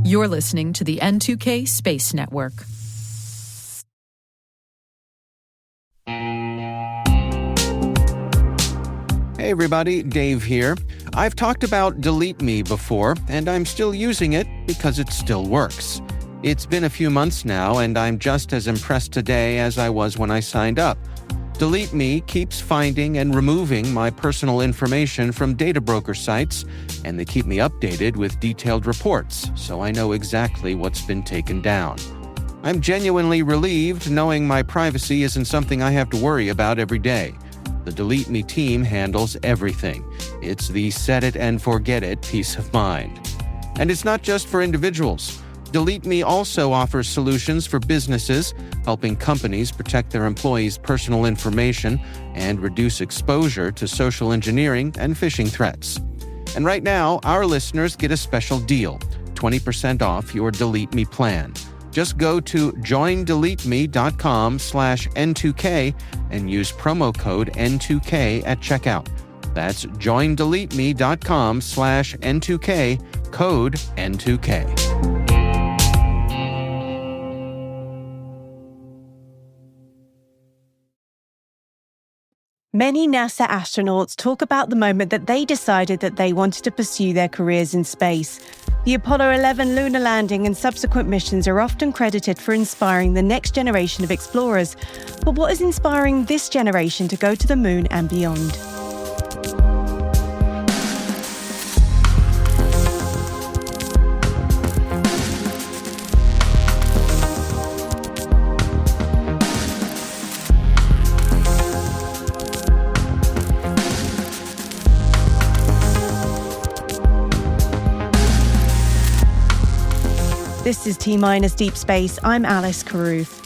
You're listening to the N2K Space Network. Hey everybody, Dave here. I've talked about Delete Me before, and I'm still using it because it still works. It's been a few months now, and I'm just as impressed today as I was when I signed up. Delete Me keeps finding and removing my personal information from data broker sites, and they keep me updated with detailed reports, so I know exactly what's been taken down. I'm genuinely relieved knowing my privacy isn't something I have to worry about every day. The Delete Me team handles everything. It's the set it and forget it peace of mind. And it's not just for individuals. Delete Me also offers solutions for businesses, helping companies protect their employees' personal information and reduce exposure to social engineering and phishing threats. And right now, our listeners get a special deal, 20% off your Delete Me plan. Just go to joindeleteme.com/N2K and use promo code N2K at checkout. That's joindeleteme.com/N2K, code N2K. Many NASA astronauts talk about the moment that they decided that they wanted to pursue their careers in space. The Apollo 11 lunar landing and subsequent missions are often credited for inspiring the next generation of explorers. But what is inspiring this generation to go to the moon and beyond? This is T-Minus Deep Space. I'm Alice Carruth.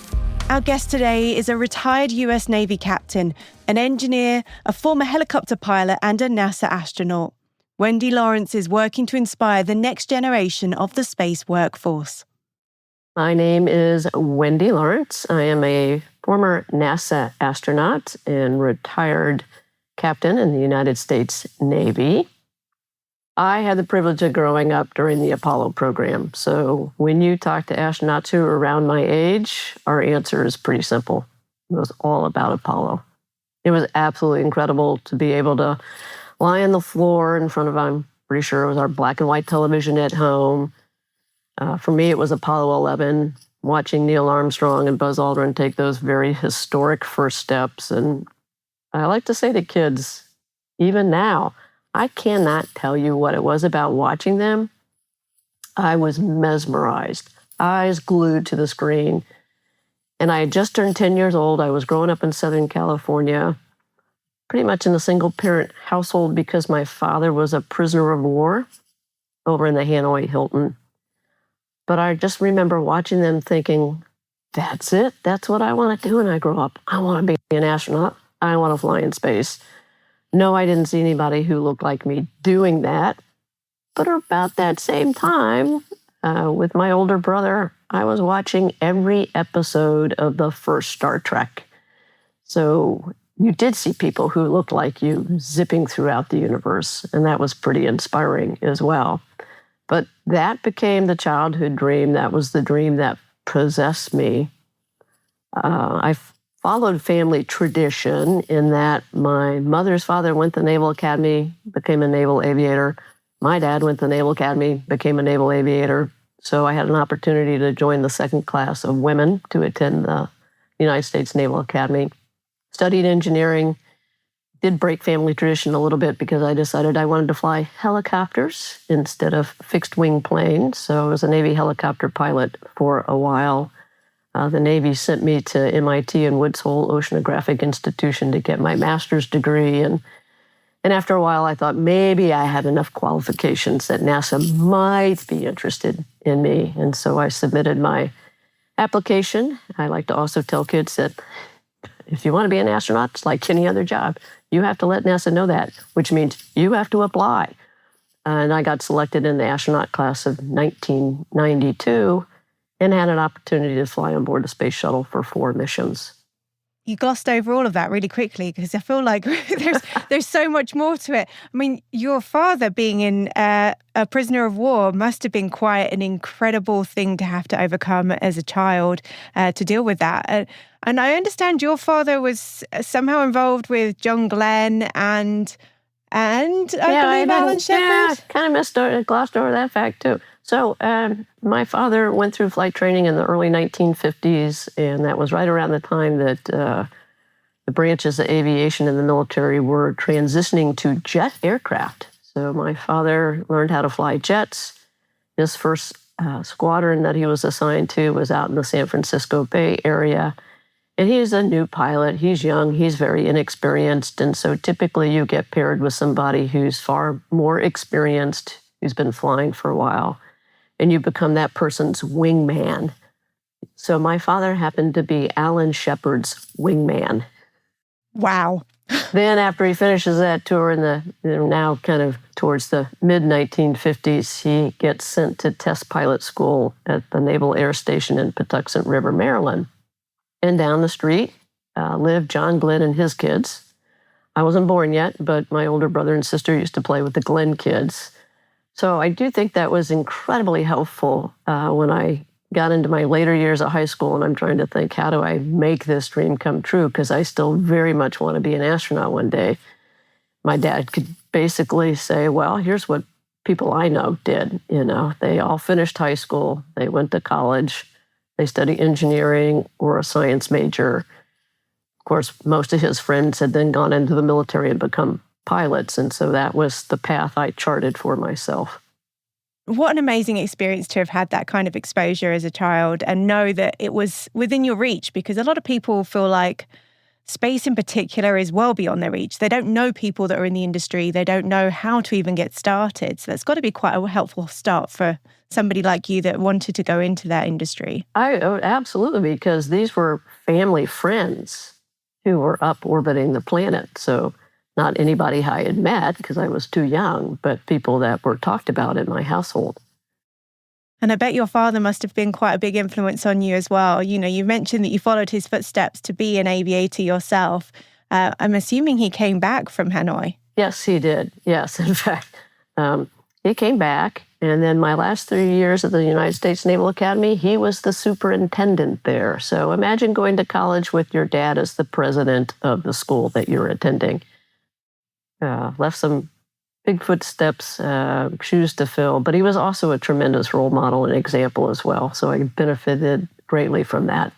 Our guest today is a retired US Navy captain, an engineer, a former helicopter pilot, and a NASA astronaut. Wendy Lawrence is working to inspire the next generation of the space workforce. My name is Wendy Lawrence. I am a former NASA astronaut and retired captain in the United States Navy. I had the privilege of growing up during the Apollo program. So when you talk to astronauts who are around my age, our answer is pretty simple. It was all about Apollo. It was absolutely incredible to be able to lie on the floor in front of, I'm pretty sure it was our black and white television at home. For me, it was Apollo 11, watching Neil Armstrong and Buzz Aldrin take those very historic first steps. And I like to say to kids, even now, I cannot tell you what it was about watching them. I was mesmerized, eyes glued to the screen. And I had just turned 10 years old. I was growing up in Southern California, pretty much in a single-parent household because my father was a prisoner of war over in the Hanoi Hilton. But I just remember watching them thinking, that's it. That's what I want to do when I grow up. I want to be an astronaut. I want to fly in space. No, I didn't see anybody who looked like me doing that. But about that same time, with my older brother, I was watching every episode of the first Star Trek. So you did see people who looked like you zipping throughout the universe, and that was pretty inspiring as well. But that became the childhood dream. That was the dream that possessed me. I followed family tradition in that my mother's father went to the Naval Academy, became a naval aviator. My dad went to the Naval Academy, became a naval aviator. So I had an opportunity to join the second class of women to attend the United States Naval Academy. Studied engineering, did break family tradition a little bit because I decided I wanted to fly helicopters instead of fixed-wing planes. So I was a Navy helicopter pilot for a while. The Navy sent me to MIT and Woods Hole Oceanographic Institution to get my master's degree. And after a while, I thought maybe I had enough qualifications that NASA might be interested in me. And so I submitted my application. I like to also tell kids that if you want to be an astronaut, it's like any other job. You have to let NASA know that, which means you have to apply. And I got selected in the astronaut class of 1992. And had an opportunity to fly on board the space shuttle for 4 missions. you glossed over all of that really quickly because I feel like there's so much more to it. I mean, your father being in a prisoner of war must have been quite an incredible thing to have to overcome as a child to deal with that. And I understand your father was somehow involved with John Glenn and I believe Alan Shepard. Yeah, kind of glossed over that fact too. So my father went through flight training in the early 1950s, and that was right around the time that the branches of aviation in the military were transitioning to jet aircraft. So my father learned how to fly jets. His first squadron that he was assigned to was out in the San Francisco Bay Area. And he's a new pilot. He's young. He's very inexperienced. And so typically you get paired with somebody who's far more experienced, who's been flying for a while, and you become that person's wingman. So my father happened to be Alan Shepard's wingman. Wow. Then after he finishes that tour in the now kind of towards the mid-1950s, he gets sent to test pilot school at the Naval Air Station in Patuxent River, Maryland. And down the street lived John Glenn and his kids. I wasn't born yet, but my older brother and sister used to play with the Glenn kids. So I do think that was incredibly helpful when I got into my later years of high school, and I'm trying to think, how do I make this dream come true? Because I still very much want to be an astronaut one day. My dad could basically say, well, here's what people I know did. You know, they all finished high school, they went to college, they studied engineering or a science major. Of course, most of his friends had then gone into the military and become pilots, and so that was the path I charted for myself. What an amazing experience to have had that kind of exposure as a child and know that it was within your reach, because a lot of people feel like space in particular is well beyond their reach. They don't know people that are in the industry. They don't know how to even get started. So that's got to be quite a helpful start for somebody like you that wanted to go into that industry. Absolutely, because these were family friends who were up orbiting the planet. So not anybody I had met because I was too young, but people that were talked about in my household. And I bet your father must have been quite a big influence on you as well. You know, you mentioned that you followed his footsteps to be an aviator yourself. I'm assuming he came back from Hanoi. Yes, he did. Yes, in fact, he came back. And then my last 3 years at the United States Naval Academy, he was the superintendent there. So imagine going to college with your dad as the president of the school that you're attending. Left some big footsteps, shoes to fill, but he was also a tremendous role model and example as well. So I benefited greatly from that.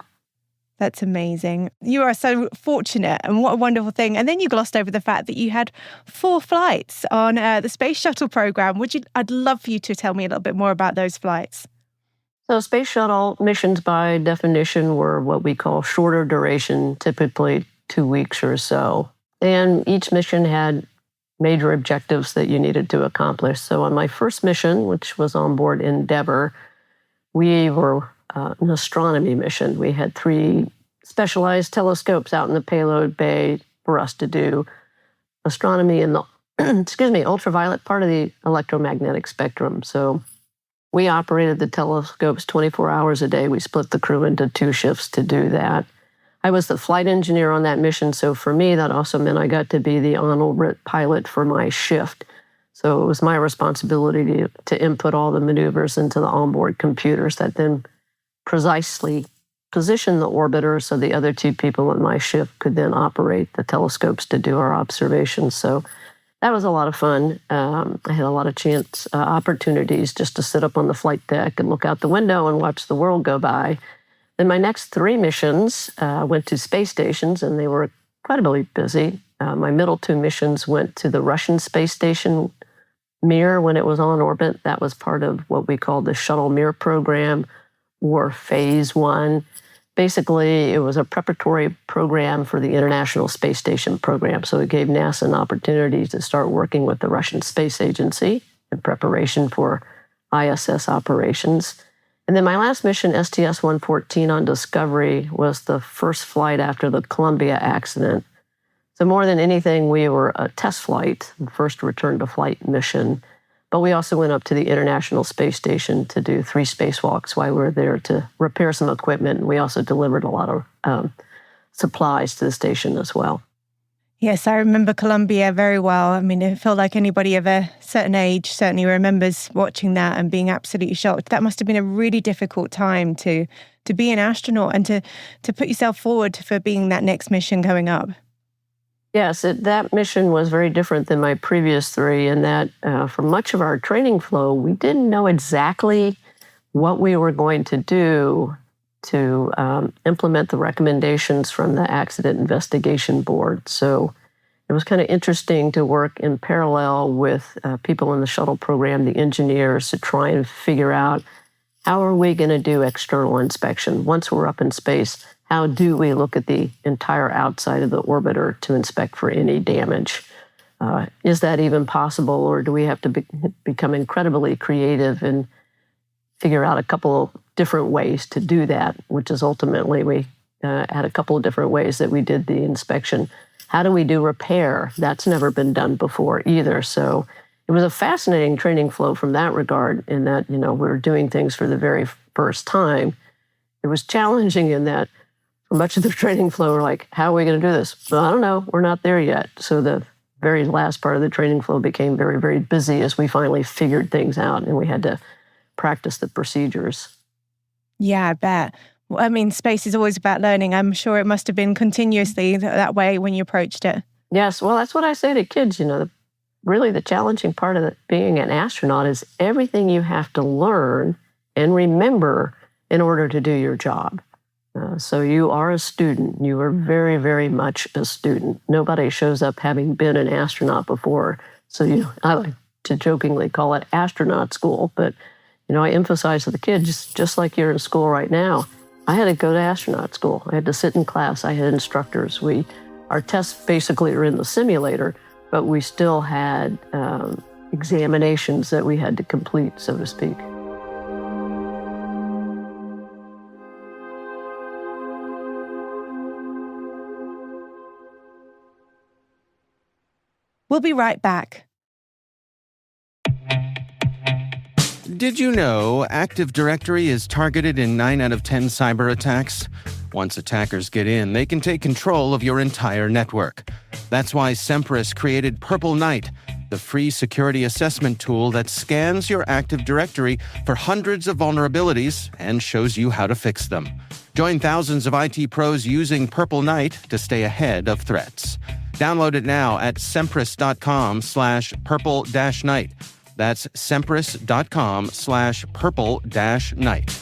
That's amazing. You are so fortunate, and what a wonderful thing. And then you glossed over the fact that you had 4 flights on the space shuttle program. I'd love for you to tell me a little bit more about those flights. So space shuttle missions by definition were what we call shorter duration, typically 2 weeks or so. And each mission had major objectives that you needed to accomplish. So on my first mission, which was on board Endeavour, we were an astronomy mission. We had 3 specialized telescopes out in the payload bay for us to do astronomy in the ultraviolet part of the electromagnetic spectrum. So we operated the telescopes 24 hours a day. We split the crew into 2 shifts to do that. I was the flight engineer on that mission, so for me, that also meant I got to be the on-orbit pilot for my shift. So it was my responsibility to input all the maneuvers into the onboard computers that then precisely position the orbiter so the other 2 people in my shift could then operate the telescopes to do our observations. So that was a lot of fun. I had a lot of opportunities just to sit up on the flight deck and look out the window and watch the world go by. Then my next 3 missions went to space stations, and they were incredibly busy. My middle 2 missions went to the Russian space station Mir when it was on orbit. That was part of what we call the Shuttle Mir program, or Phase 1. Basically, it was a preparatory program for the International Space Station program. So it gave NASA an opportunity to start working with the Russian Space Agency in preparation for ISS operations. And then my last mission, STS-114 on Discovery, was the first flight after the Columbia accident. So more than anything, we were a test flight, the first return to flight mission. But we also went up to the International Space Station to do 3 spacewalks while we were there to repair some equipment. And we also delivered a lot of supplies to the station as well. Yes, I remember Columbia very well. I mean, it felt like anybody of a certain age certainly remembers watching that and being absolutely shocked. That must have been a really difficult time to be an astronaut and to put yourself forward for being that next mission going up. Yes, that mission was very different than my previous three in that for much of our training flow, we didn't know exactly what we were going to do to implement the recommendations from the Accident Investigation Board. So it was kind of interesting to work in parallel with people in the shuttle program, the engineers, to try and figure out how are we going to do external inspection? Once we're up in space, how do we look at the entire outside of the orbiter to inspect for any damage? Is that even possible, or do we have to become incredibly creative and figure out a couple of different ways to do that, which is ultimately we had a couple of different ways that we did the inspection. How do we do repair? That's never been done before either. So it was a fascinating training flow from that regard in that, we were doing things for the very first time. It was challenging in that for much of the training flow, we're like, how are we going to do this? Well, I don't know. We're not there yet. So the very last part of the training flow became very, very busy as we finally figured things out and we had to practice the procedures. Yeah, I bet. Well, I mean, space is always about learning. I'm sure it must have been continuously that way when you approached it. Yes, well, that's what I say to kids. Really the challenging part of being an astronaut is everything you have to learn and remember in order to do your job. So you are a student. You are very, very much a student. Nobody shows up having been an astronaut before. So I like to jokingly call it astronaut school, but I emphasize to the kids, just like you're in school right now, I had to go to astronaut school. I had to sit in class. I had instructors. Our tests basically are in the simulator, but we still had examinations that we had to complete, so to speak. We'll be right back. Did you know Active Directory is targeted in 9 out of 10 cyber attacks? Once attackers get in, they can take control of your entire network. That's why Sempris created Purple Knight, the free security assessment tool that scans your Active Directory for hundreds of vulnerabilities and shows you how to fix them. Join thousands of IT pros using Purple Knight to stay ahead of threats. Download it now at sempris.com/purple-night. That's sempris.com/purple-night.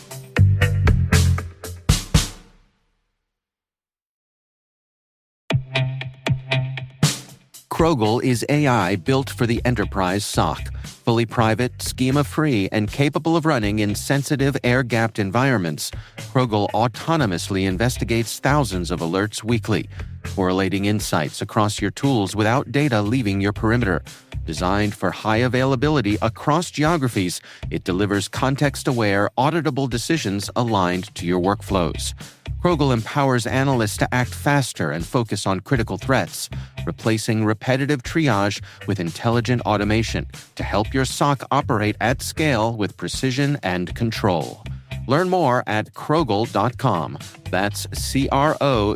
Krogel is AI built for the enterprise SOC, fully private, schema-free, and capable of running in sensitive air-gapped environments. Krogel autonomously investigates thousands of alerts weekly, correlating insights across your tools without data leaving your perimeter. Designed for high availability across geographies, it delivers context-aware, auditable decisions aligned to your workflows. Krogel empowers analysts to act faster and focus on critical threats, replacing repetitive triage with intelligent automation to help your SOC operate at scale with precision and control. Learn more at krogel.com. That's CROGL.com.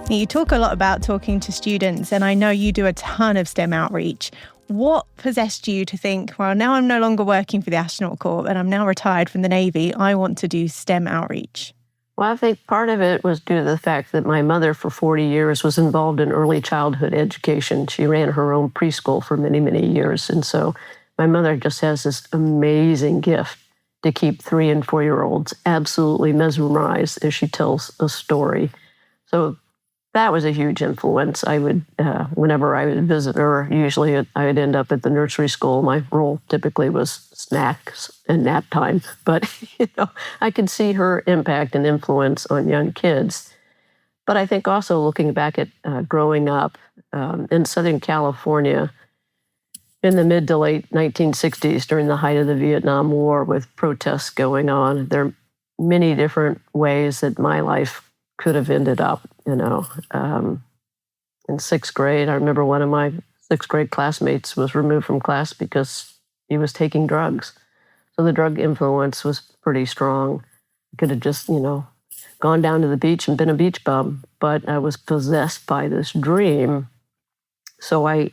You talk a lot about talking to students, and I know you do a ton of STEM outreach. What possessed you to think, well, now I'm no longer working for the Astronaut Corps and I'm now retired from the Navy, I want to do STEM outreach? Well, I think part of it was due to the fact that my mother for 40 years was involved in early childhood education. She ran her own preschool for many, many years. And so my mother just has this amazing gift to keep 3- and 4-year-olds absolutely mesmerized as she tells a story. So that was a huge influence. I would, whenever I would visit her, usually I would end up at the nursery school. My role typically was snacks and nap time, but I could see her impact and influence on young kids. But I think also looking back at growing up in Southern California in the mid to late 1960s during the height of the Vietnam War with protests going on, there are many different ways that my life could have ended up, In sixth grade, I remember one of my sixth grade classmates was removed from class because he was taking drugs. So the drug influence was pretty strong. I could have just, gone down to the beach and been a beach bum, but I was possessed by this dream. So I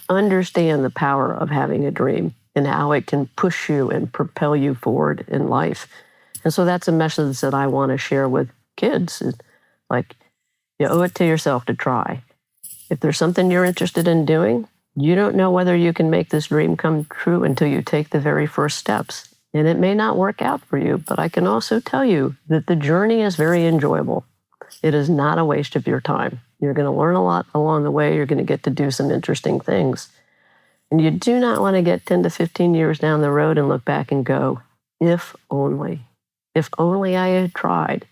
understand the power of having a dream and how it can push you and propel you forward in life. And so that's a message that I want to share with kids. It's like, you owe it to yourself to try. If there's something you're interested in doing, you don't know whether you can make this dream come true until you take the very first steps. And it may not work out for you, but I can also tell you that the journey is very enjoyable. It is not a waste of your time. You're going to learn a lot along the way. You're going to get to do some interesting things. And you do not want to get 10 to 15 years down the road and look back and go, if only I had tried.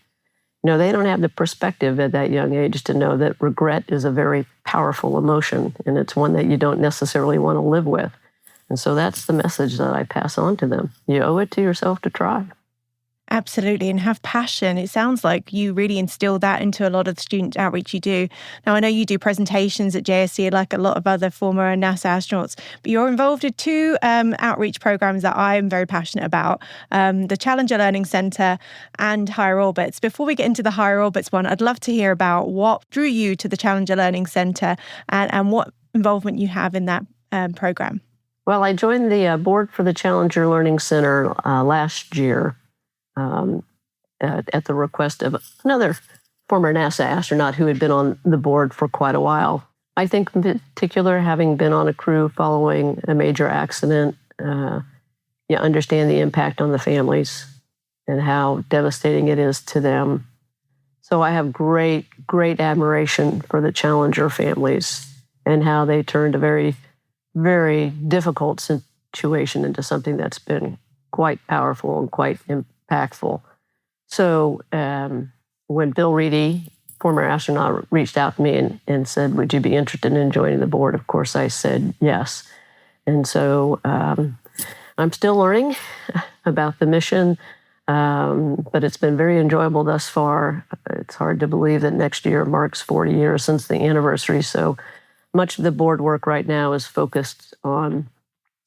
They don't have the perspective at that young age to know that regret is a very powerful emotion, and it's one that you don't necessarily want to live with. And so that's the message that I pass on to them. You owe it to yourself to try. Absolutely, and have passion. It sounds like you really instill that into a lot of the student outreach you do. Now, I know you do presentations at JSC like a lot of other former NASA astronauts, but you're involved in two outreach programs that I'm very passionate about, the Challenger Learning Center and Higher Orbits. Before we get into the Higher Orbits one, I'd love to hear about what drew you to the Challenger Learning Center and what involvement you have in that program. Well, I joined the board for the Challenger Learning Center last year. At the request of another former NASA astronaut who had been on the board for quite a while. I think in particular, having been on a crew following a major accident, you understand the impact on the families and how devastating it is to them. So I have great admiration for the Challenger families and how they turned a very, very difficult situation into something that's been quite powerful and quite impactful. So when Bill Reedy, former astronaut, reached out to me and said, would you be interested in joining the board? Of course, I said yes. And so I'm still learning about the mission, but it's been very enjoyable thus far. It's hard to believe that next year marks 40 years since the anniversary. So much of the board work right now is focused on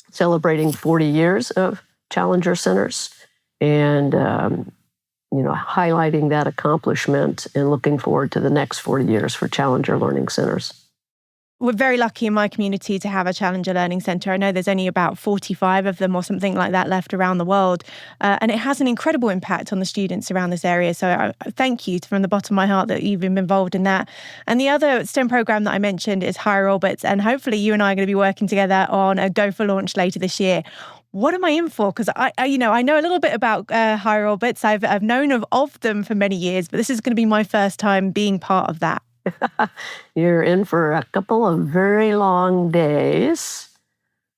celebrating 40 years of Challenger Centers and highlighting that accomplishment and looking forward to the next 40 years for Challenger Learning Centers. We're very lucky in my community to have a Challenger Learning Centre. I know there's only about 45 of them or something like that left around the world. And it has an incredible impact on the students around this area. So I thank you from the bottom of my heart that you've been involved in that. And the other STEM programme that I mentioned is Higher Orbits. And hopefully you and I are going to be working together on a Go for launch later this year. What am I in for? Because I know a little bit about Higher Orbits. I've known of them for many years, but this is going to be my first time being part of that. You're in for a couple of very long days,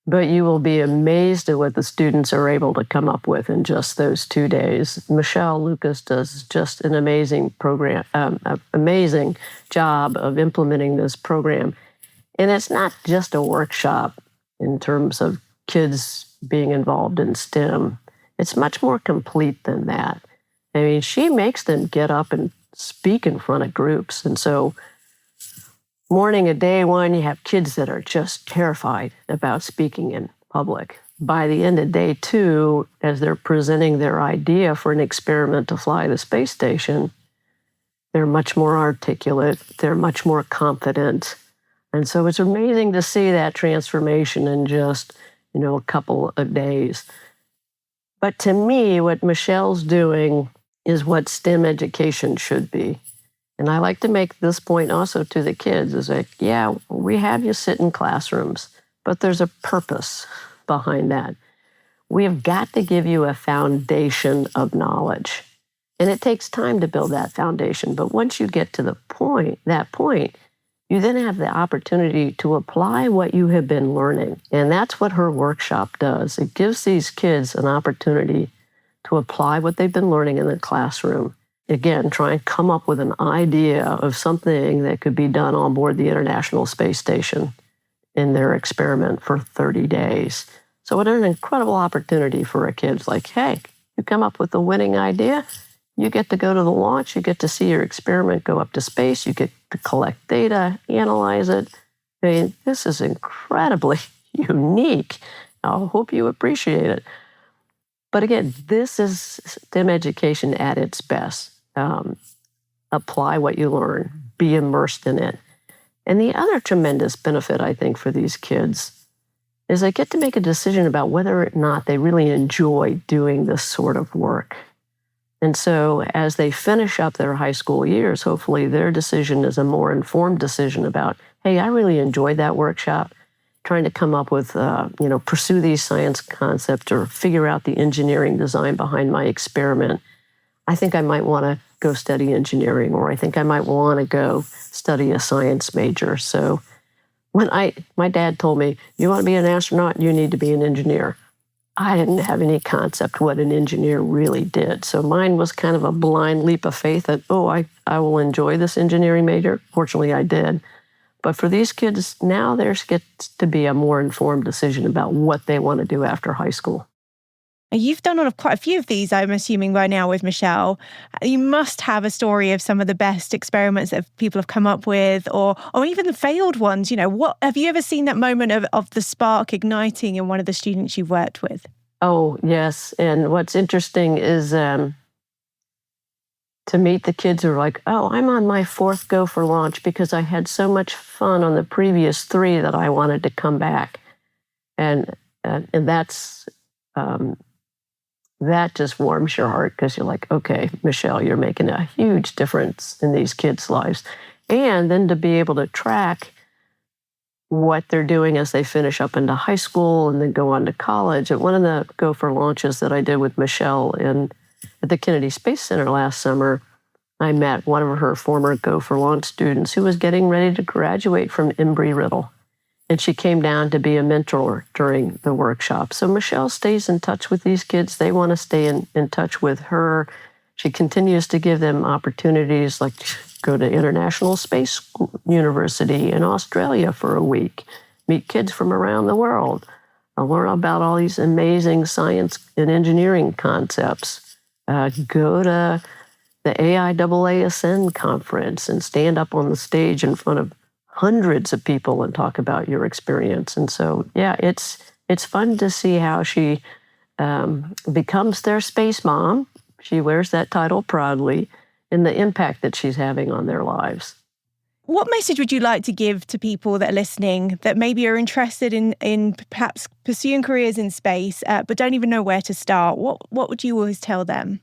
but you will be amazed at what the students are able to come up with in just those 2 days. Michelle Lucas does just an amazing amazing job of implementing this program. And it's not just a workshop in terms of kids being involved in STEM. It's much more complete than that. I mean, she makes them get up and speak in front of groups. And so morning of day one, you have kids that are just terrified about speaking in public. By the end of day two, as they're presenting their idea for an experiment to fly the space station, they're much more articulate, they're much more confident. And so it's amazing to see that transformation in just, a couple of days. But to me, what Michelle's doing is what STEM education should be. And I like to make this point also to the kids, is like, yeah, we have you sit in classrooms, but there's a purpose behind that. We have got to give you a foundation of knowledge. And it takes time to build that foundation. But once you get to that point, you then have the opportunity to apply what you have been learning. And that's what her workshop does. It gives these kids an opportunity to apply what they've been learning in the classroom. Again, try and come up with an idea of something that could be done on board the International Space Station in their experiment for 30 days. So it's an incredible opportunity for a kid. It's like, hey, you come up with a winning idea, you get to go to the launch, you get to see your experiment go up to space, you get to collect data, analyze it. I mean, this is incredibly unique. I hope you appreciate it. But again, this is STEM education at its best. Apply what you learn, be immersed in it. And the other tremendous benefit, I think, for these kids is they get to make a decision about whether or not they really enjoy doing this sort of work. And so as they finish up their high school years, hopefully their decision is a more informed decision about, hey, I really enjoyed that workshop, trying to come up with, pursue these science concepts or figure out the engineering design behind my experiment. I think I might want to go study engineering, or I think I might want to go study a science major. So when my dad told me, you want to be an astronaut, you need to be an engineer, I didn't have any concept what an engineer really did. So mine was kind of a blind leap of faith that, I will enjoy this engineering major. Fortunately, I did. But for these kids, now there gets to be a more informed decision about what they want to do after high school. You've done quite a few of these, I'm assuming, by now with Michelle. You must have a story of some of the best experiments that people have come up with, or even the failed ones. What have you ever seen that moment of the spark igniting in one of the students you've worked with? Oh, yes. And what's interesting is to meet the kids who are like, I'm on my 4th go for launch because I had so much fun on the previous 3 that I wanted to come back. And that's... that just warms your heart because you're like, okay, Michelle, you're making a huge difference in these kids' lives. And then to be able to track what they're doing as they finish up into high school and then go on to college. At one of the Go for launches that I did with Michelle at the Kennedy Space Center last summer, I met one of her former Go for launch students who was getting ready to graduate from Embry-Riddle. And she came down to be a mentor during the workshop. So Michelle stays in touch with these kids. They want to stay in touch with her. She continues to give them opportunities like go to International Space University in Australia for a week, meet kids from around the world, learn about all these amazing science and engineering concepts, go to the AIAA Ascend conference and stand up on the stage in front of hundreds of people and talk about your experience. And so, yeah, it's fun to see how she becomes their space mom. She wears that title proudly, and the impact that she's having on their lives. What message would you like to give to people that are listening that maybe are interested in perhaps pursuing careers in space, but don't even know where to start? What would you always tell them?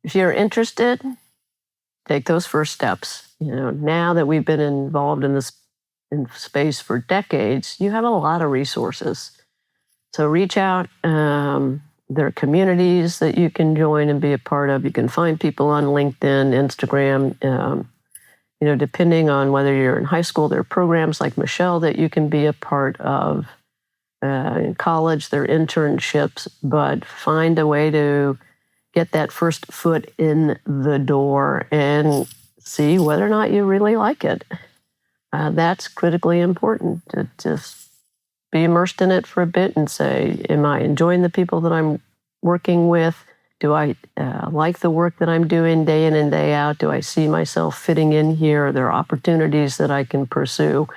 If you're interested, take those first steps. Now that we've been involved in space for decades, you have a lot of resources. So reach out. There are communities that you can join and be a part of. You can find people on LinkedIn, Instagram. Depending on whether you're in high school, there are programs like Michelle that you can be a part of. In college, there are internships, but find a way to get that first foot in the door and see whether or not you really like it. That's critically important, to just be immersed in it for a bit and say, am I enjoying the people that I'm working with? Do I like the work that I'm doing day in and day out? Do I see myself fitting in here? Are there opportunities that I can pursue?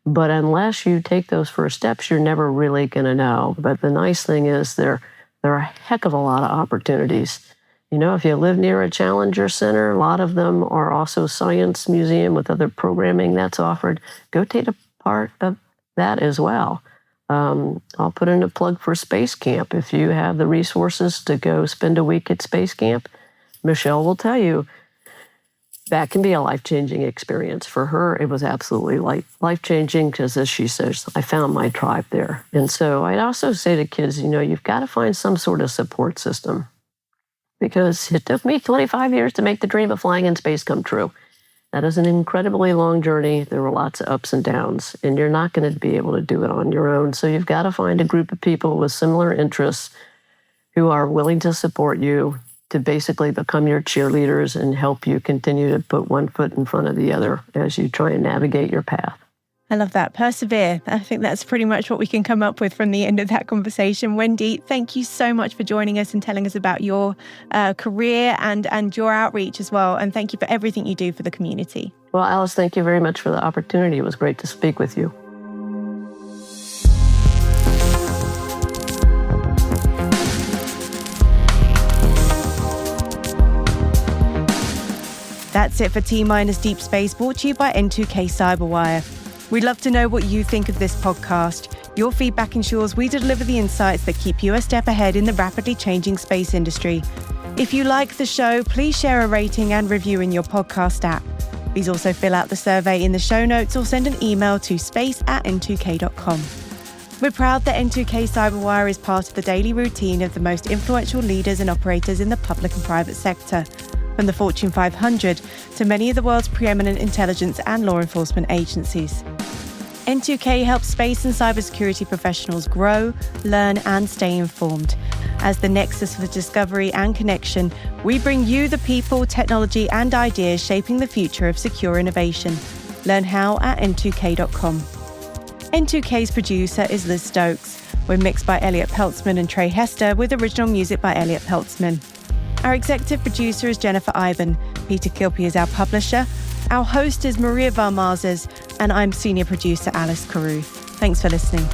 But unless you take those first steps, you're never really going to know. But the nice thing is there are a heck of a lot of opportunities. If you live near a Challenger Center, a lot of them are also science museum with other programming that's offered. Go take a part of that as well. I'll put in a plug for Space Camp. If you have the resources to go spend a week at Space Camp, Michelle will tell you that can be a life-changing experience. For her, it was absolutely life-changing because, as she says, I found my tribe there. And so I'd also say to kids, you've got to find some sort of support system. Because it took me 25 years to make the dream of flying in space come true. That is an incredibly long journey. There were lots of ups and downs, and you're not going to be able to do it on your own. So you've got to find a group of people with similar interests who are willing to support you to basically become your cheerleaders and help you continue to put one foot in front of the other as you try and navigate your path. I love that. Persevere. I think that's pretty much what we can come up with from the end of that conversation. Wendy, thank you so much for joining us and telling us about your career and your outreach as well. And thank you for everything you do for the community. Well, Alice, thank you very much for the opportunity. It was great to speak with you. That's it for T-Minus Deep Space, brought to you by N2K Cyberwire. We'd love to know what you think of this podcast. Your feedback ensures we deliver the insights that keep you a step ahead in the rapidly changing space industry. If you like the show, please share a rating and review in your podcast app. Please also fill out the survey in the show notes or send an email to space@n2k.com. We're proud that N2K Cyberwire is part of the daily routine of the most influential leaders and operators in the public and private sector, from the Fortune 500 to many of the world's preeminent intelligence and law enforcement agencies. N2K helps space and cybersecurity professionals grow, learn, and stay informed. As the nexus for discovery and connection, we bring you the people, technology, and ideas shaping the future of secure innovation. Learn how at n2k.com. N2K's producer is Liz Stokes. We're mixed by Elliot Peltzman and Trey Hester, with original music by Elliot Peltzman. Our executive producer is Jennifer Iben. Peter Kilpie is our publisher. Our host is Maria Varmazes, and I'm senior producer Alice Carruth. Thanks for listening.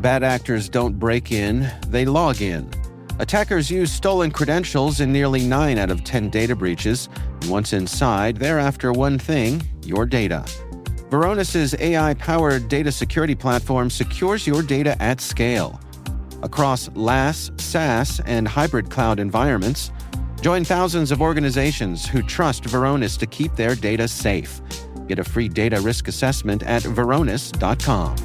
Bad actors don't break in, they log in. Attackers use stolen credentials in nearly 9 out of 10 data breaches, and once inside, they're after one thing: your data. Varonis' AI-powered data security platform secures your data at scale. Across LaaS, SaaS, and hybrid cloud environments, join thousands of organizations who trust Varonis to keep their data safe. Get a free data risk assessment at varonis.com.